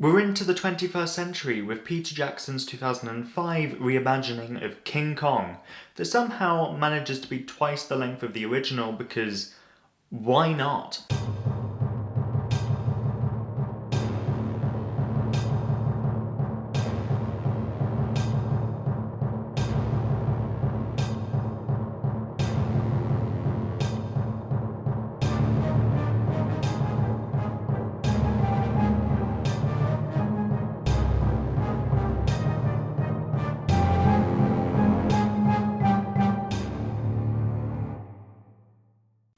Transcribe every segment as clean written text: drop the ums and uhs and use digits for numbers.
We're into the 21st century with Peter Jackson's 2005 reimagining of King Kong that somehow manages to be twice the length of the original because why not?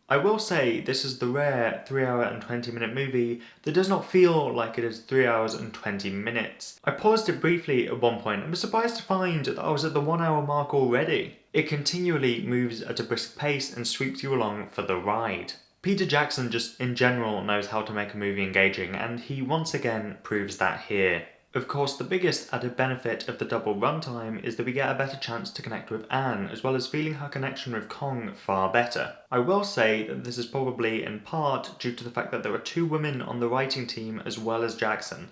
I will say this is the rare 3 hour and 20-minute movie that does not feel like it is 3 hours and 20 minutes. I paused it briefly at one point and was surprised to find that I was at the 1 hour mark already. It continually moves at a brisk pace and sweeps you along for the ride. Peter Jackson just in general knows how to make a movie engaging, and he once again proves that here. Of course, the biggest added benefit of the double runtime is that we get a better chance to connect with Anne, as well as feeling her connection with Kong far better. I will say that this is probably in part due to the fact that there are two women on the writing team as well as Jackson.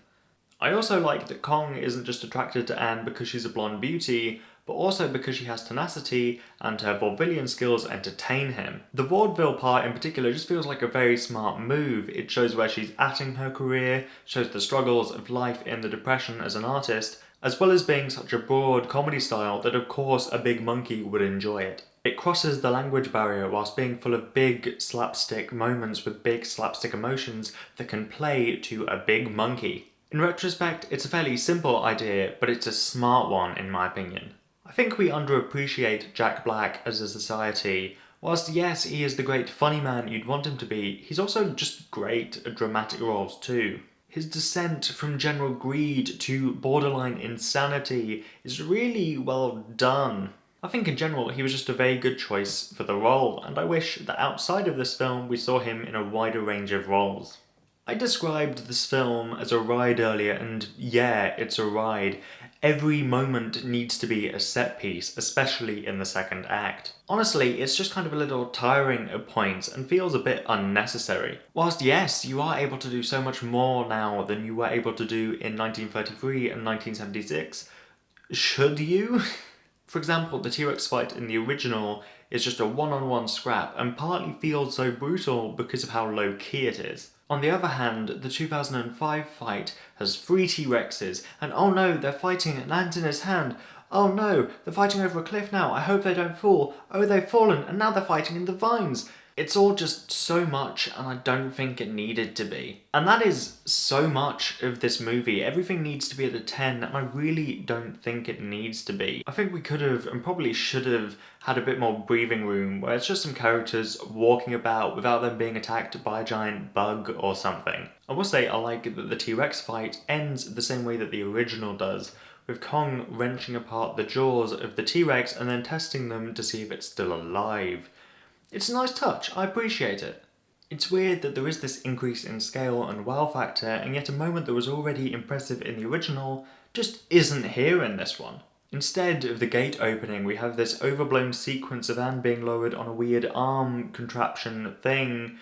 I also like that Kong isn't just attracted to Anne because she's a blonde beauty, but also because she has tenacity and her vaudevillian skills entertain him. The vaudeville part in particular just feels like a very smart move. It shows where she's at in her career, shows the struggles of life in the Depression as an artist, as well as being such a broad comedy style that of course a big monkey would enjoy it. It crosses the language barrier whilst being full of big slapstick moments with big slapstick emotions that can play to a big monkey. In retrospect, it's a fairly simple idea, but it's a smart one in my opinion. I think we underappreciate Jack Black as a society. Whilst yes, he is the great funny man you'd want him to be, he's also just great at dramatic roles too. His descent from general greed to borderline insanity is really well done. I think in general he was just a very good choice for the role, and I wish that outside of this film we saw him in a wider range of roles. I described this film as a ride earlier, and yeah, it's a ride. Every moment needs to be a set piece, especially in the second act. Honestly, it's just kind of a little tiring at points and feels a bit unnecessary. Whilst yes, you are able to do so much more now than you were able to do in 1933 and 1976, should you? For example, the T-Rex fight in the original is just a one-on-one scrap and partly feels so brutal because of how low-key it is. On the other hand, the 2005 fight has 3 T-Rexes, and oh no, they're fighting and lands in his hand. Oh no, they're fighting over a cliff now, I hope they don't fall. Oh, they've fallen, and now they're fighting in the vines. It's all just so much, and I don't think it needed to be. And that is so much of this movie. Everything needs to be at a 10, and I really don't think it needs to be. I think we could have, and probably should have, had a bit more breathing room, where it's just some characters walking about without them being attacked by a giant bug or something. I will say I like that the T-Rex fight ends the same way that the original does, with Kong wrenching apart the jaws of the T-Rex and then testing them to see if it's still alive. It's a nice touch, I appreciate it. It's weird that there is this increase in scale and wow factor, and yet a moment that was already impressive in the original just isn't here in this one. Instead of the gate opening, we have this overblown sequence of Anne being lowered on a weird arm contraption thing,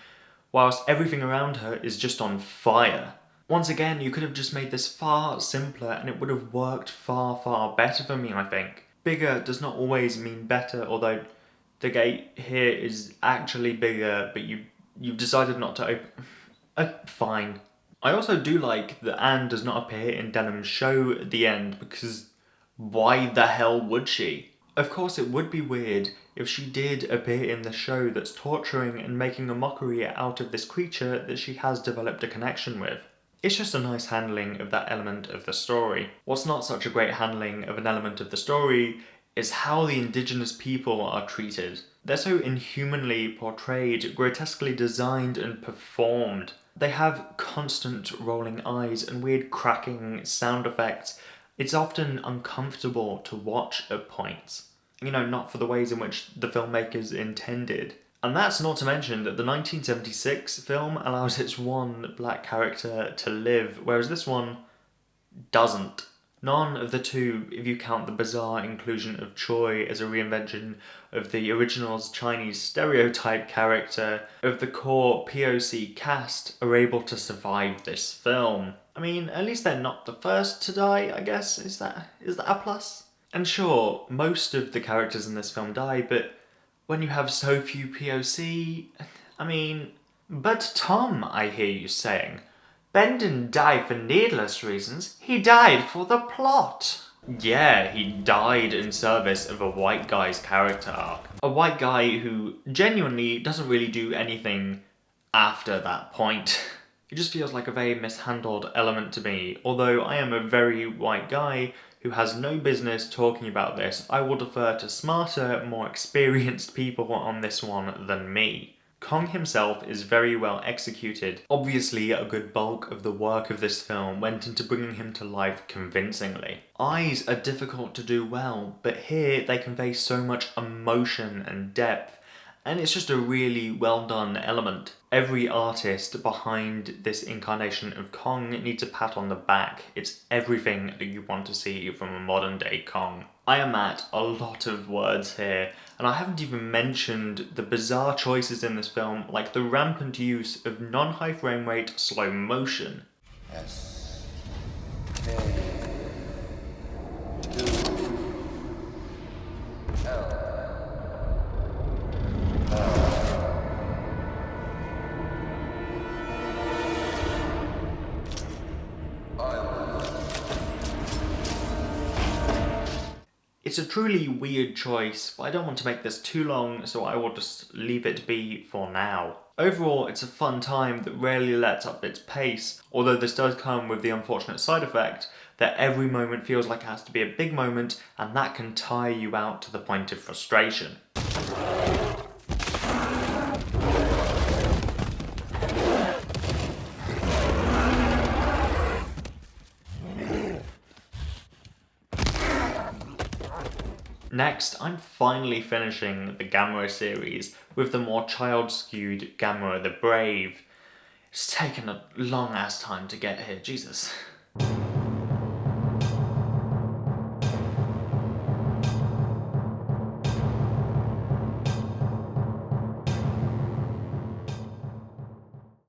whilst everything around her is just on fire. Once again, you could have just made this far simpler and it would have worked far, far better for me, I think. Bigger does not always mean better, although the gate here is actually bigger, but you've decided not to open. Fine. I also do like that Anne does not appear in Denham's show at the end, because why the hell would she? Of course it would be weird if she did appear in the show that's torturing and making a mockery out of this creature that she has developed a connection with. It's just a nice handling of that element of the story. What's not such a great handling of an element of the story is how the indigenous people are treated. They're so inhumanly portrayed, grotesquely designed and performed. They have constant rolling eyes and weird cracking sound effects. It's often uncomfortable to watch at points. Not for the ways in which the filmmakers intended. And that's not to mention that the 1976 film allows its one black character to live, whereas this one doesn't. None of the two, if you count the bizarre inclusion of Choi as a reinvention of the original's Chinese stereotype character, of the core POC cast, are able to survive this film. I mean, at least they're not the first to die, I guess. Is that a plus? And sure, most of the characters in this film die, but when you have so few POC, I mean... But Tom, I hear you saying. Ben didn't die for needless reasons, he died for the plot. Yeah, he died in service of a white guy's character arc. A white guy who genuinely doesn't really do anything after that point. It just feels like a very mishandled element to me. Although I am a very white guy who has no business talking about this, I will defer to smarter, more experienced people on this one than me. Kong himself is very well executed. Obviously, a good bulk of the work of this film went into bringing him to life convincingly. Eyes are difficult to do well, but here they convey so much emotion and depth, and it's just a really well done element. Every artist behind this incarnation of Kong needs a pat on the back. It's everything that you want to see from a modern day Kong. I am at a lot of words here, and I haven't even mentioned the bizarre choices in this film, like the rampant use of non-high frame rate slow motion. S. It's a truly weird choice, but I don't want to make this too long, so I will just leave it be for now. Overall, it's a fun time that rarely lets up its pace, although this does come with the unfortunate side effect that every moment feels like it has to be a big moment, and that can tire you out to the point of frustration. Next, I'm finally finishing the Gamera series with the more child-skewed Gamera the Brave. It's taken a long-ass time to get here, Jesus.